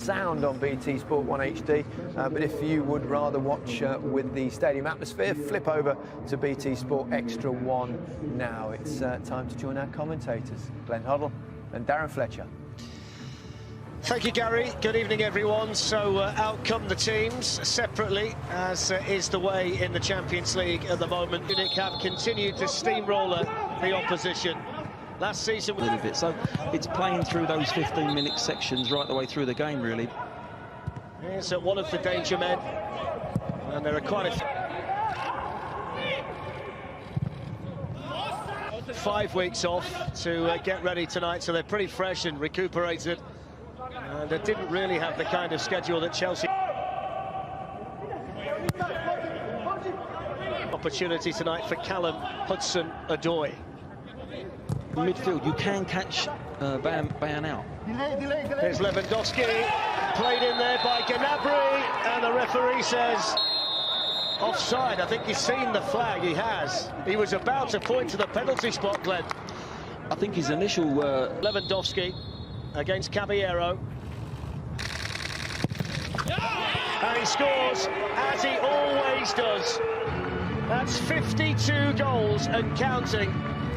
sound on BT Sport 1 HD, but if you would rather watch with the stadium atmosphere, flip over to BT Sport Extra 1 now. It's time to join our commentators, Glenn Hoddle and Darren Fletcher. Thank you, Gary. Good evening, everyone. So out come the teams separately, as is the way in the Champions League at the moment. Munich have continued to steamroller the opposition. Last season, a little bit, so it's playing through those 15-minute sections right the way through the game, really. Here's one of the danger men, and there are quite a 5 weeks off to get ready tonight, so they're pretty fresh and recuperated. And they didn't really have the kind of schedule that Chelsea. Opportunity tonight for Callum Hudson-Odoi. Midfield, you can catch Bayern out. Here's Lewandowski, played in there by Gnabry, and the referee says offside. I think he's seen the flag. He has. He was about to point to the penalty spot, Glenn. I think his initial Lewandowski against Caballero. And he scores, as he always does. That's 52 goals and counting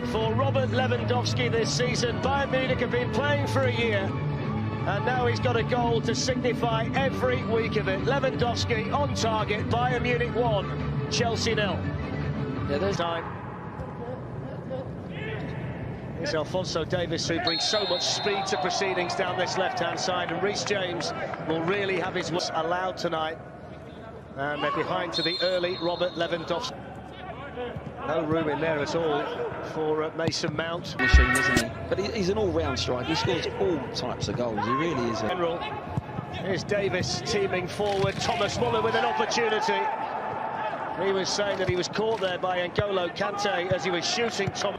for Robert Lewandowski this season. Bayern Munich have been playing for a year, and now he's got a goal to signify every week of it. Lewandowski on target. Bayern Munich 1, Chelsea 0. Yeah, there's time. It's Alphonso Davies who brings so much speed to proceedings down this left-hand side, and Reece James will really have his work allowed tonight. And they're behind to the early Robert Lewandowski. No room in there at all for Mason Mount. Machine, isn't he? But he's an all-round striker. He scores all types of goals. He really is. General. Here's Davis teaming forward. Thomas Muller with an opportunity. He was saying that he was caught there by N'Golo Kante as he was shooting Tom.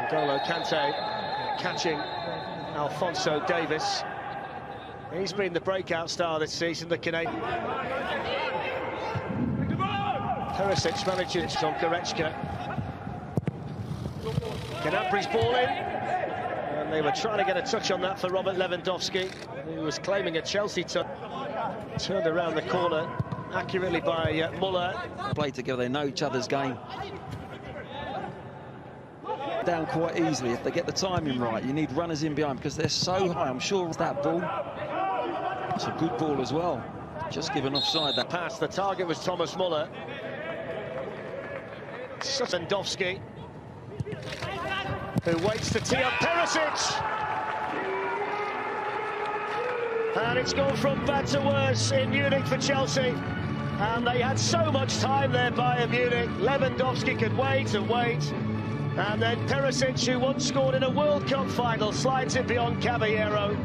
N'Golo Kante catching Alphonso Davies. He's been the breakout star this season, the Canadian. Perisic manages on Goretzka. Gnabry's ball in. And they were trying to get a touch on that for Robert Lewandowski, who was claiming a Chelsea touch. Turned around the corner accurately by Muller. Play together, they know each other's game. Down quite easily if they get the timing right. You need runners in behind because they're so high. I'm sure it's that ball. It's a good ball as well. Just given offside that pass. The target was Thomas Muller. Lewandowski, who waits to tee up Perisic. And it's gone from bad to worse in Munich for Chelsea. And they had so much time there, Bayern Munich. Lewandowski could wait and wait. And then Perisic, who once scored in a World Cup final, slides it beyond Caballero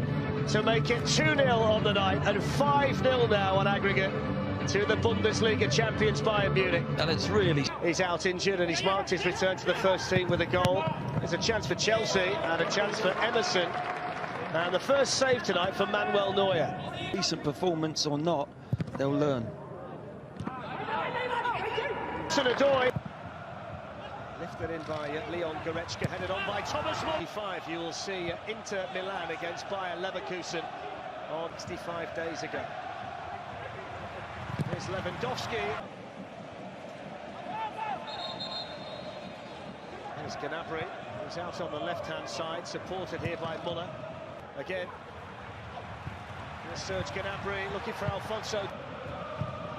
to make it 2-0 on the night and 5-0 now on aggregate to the Bundesliga champions Bayern Munich. And it's really... He's out injured and he's marked his return to the first team with a goal. There's a chance for Chelsea and a chance for Emerson. And the first save tonight for Manuel Neuer. Decent performance or not, they'll learn. Hudson-Odoi. Lifted in by Leon Goretzka, headed on by Thomas Muller. 5, you will see Inter Milan against Bayer Leverkusen on 65 days ago. Here's Lewandowski. Here's Gnabry, who's out on the left-hand side, supported here by Muller. Again. Here's Serge Gnabry looking for Alphonso.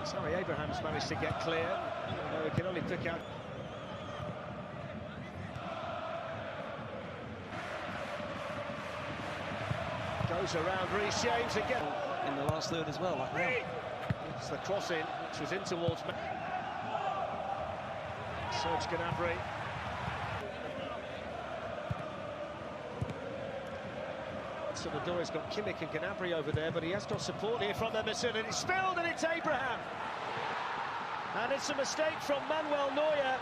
Sorry, Abraham's managed to get clear. We can only pick out. Goes around Reece James again. In the last third as well, like now. It's the cross in, which was in towards Serge Gnabry. Hudson-Odoi's got Kimmich and Gnabry over there, but he has got support here from Emerson, and it's spilled, and it's Abraham. And it's a mistake from Manuel Neuer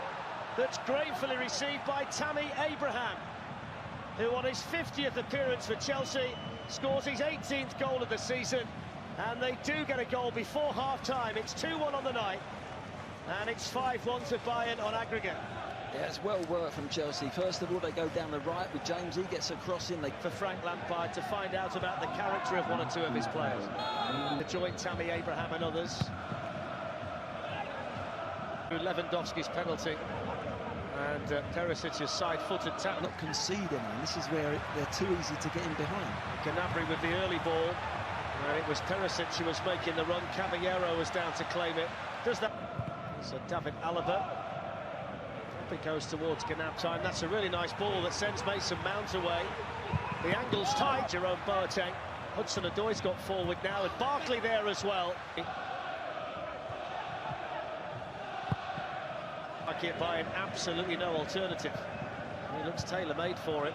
that's gratefully received by Tammy Abraham, who on his 50th appearance for Chelsea scores his 18th goal of the season, and they do get a goal before half-time. It's 2-1 on the night, and it's 5-1 to Bayern on aggregate. Yeah, it's well worked from Chelsea. First of all, they go down the right with James. He gets a cross in. For Frank Lampard to find out about the character of one or two of his players. The joint Tammy Abraham and others. Lewandowski's penalty. And Perisic's side-footed tap. Not conceding, and this is where they're too easy to get in behind. Gnabry with the early ball. And it was Perisic who was making the run. Caballero was down to claim it. Does that? So David Alaba. It goes towards Gnabry time. That's a really nice ball that sends Mason Mount away. The angle's tight. Jerome Boateng. Hudson-Odoi's got forward now, and Barkley there as well. It by an absolutely no alternative. He looks tailor-made for it.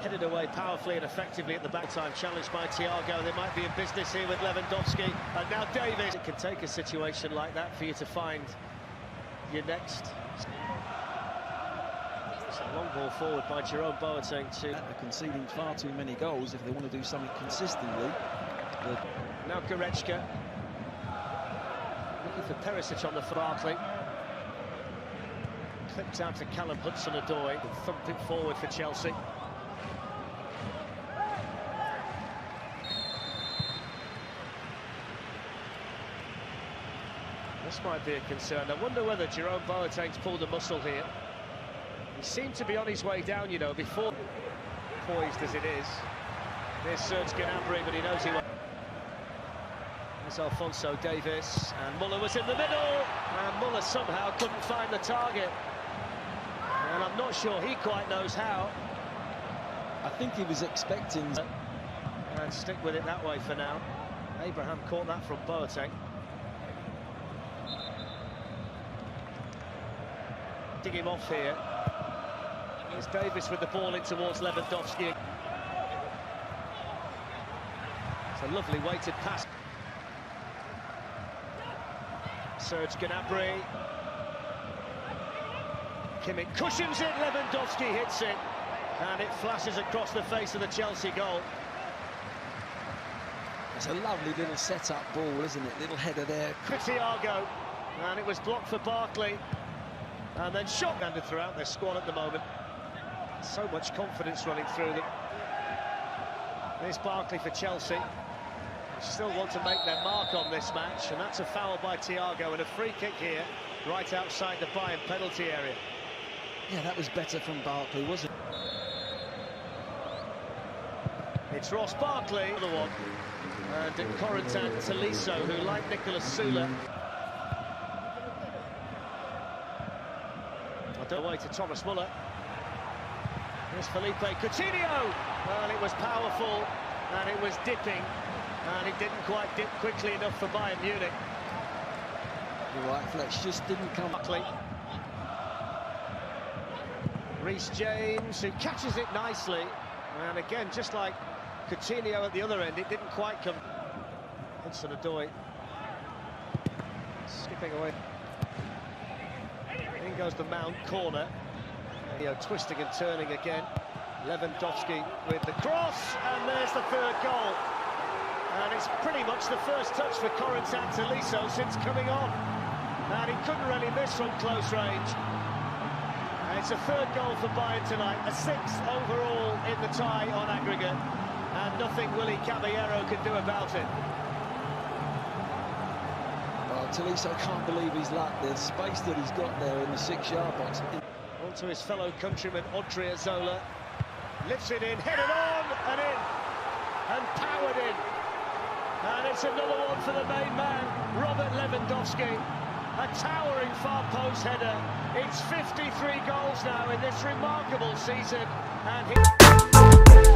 Headed away powerfully and effectively at the back time. Challenged by Thiago. There might be a business here with Lewandowski. And now Davis. It can take a situation like that for you to find your next. It's a long ball forward by Jerome Boateng to... They're conceding far too many goals if they want to do something consistently. Now Goretzka. Looking for Perisic on the Barkley. Clipped out to Callum Hudson-Odoi. Thumped it forward for Chelsea. This might be a concern. I wonder whether Jerome Boateng's pulled a muscle here. He seemed to be on his way down, you know, before, poised as it is. There's Serge Gnabry, but he knows he won't. There's Alphonso Davies, and Muller was in the middle, and Muller somehow couldn't find the target. And I'm not sure he quite knows how. I think he was expecting... And stick with it that way for now. Abraham caught that from Boateng. Dig him off here. Here's Davis with the ball in towards Lewandowski. It's a lovely weighted pass. Serge Gnabry. Kimmich cushions it, Lewandowski hits it. And it flashes across the face of the Chelsea goal. It's a lovely little set-up ball, isn't it? Little header there. Thiago. And it was blocked for Barkley. And then shot-handed throughout their squad at the moment. So much confidence running through them. There's Barkley for Chelsea. Still want to make their mark on this match, and that's a foul by Thiago and a free kick here, right outside the Bayern penalty area. Yeah, that was better from Barkley, wasn't it? It's Ross Barkley, the one. And Corentin Tolisso, who, like Nicolas Sula, away to Thomas Muller. Here's Felipe Coutinho, and it was powerful, and it was dipping, and it didn't quite dip quickly enough for Bayern Munich. You're right, Fletch just didn't come. Buckley. Reece James, who catches it nicely, and again, just like Coutinho at the other end, it didn't quite come. Hudson-Odoi skipping away. In goes the Mount corner. Twisting and turning again. Lewandowski with the cross, and there's the third goal. And it's pretty much the first touch for Corentin Tolisso since coming on. And he couldn't really miss from close range. And it's a third goal for Bayern tonight, a sixth overall in the tie on aggregate. And nothing Willy Caballero can do about it. Tolisso can't believe his luck. The space that he's got there in the 6-yard box. On to his fellow countryman, Odriozola. Lifts it in, headed on, and in. And powered in. And it's another one for the main man, Robert Lewandowski. A towering far post header. It's 53 goals now in this remarkable season. And he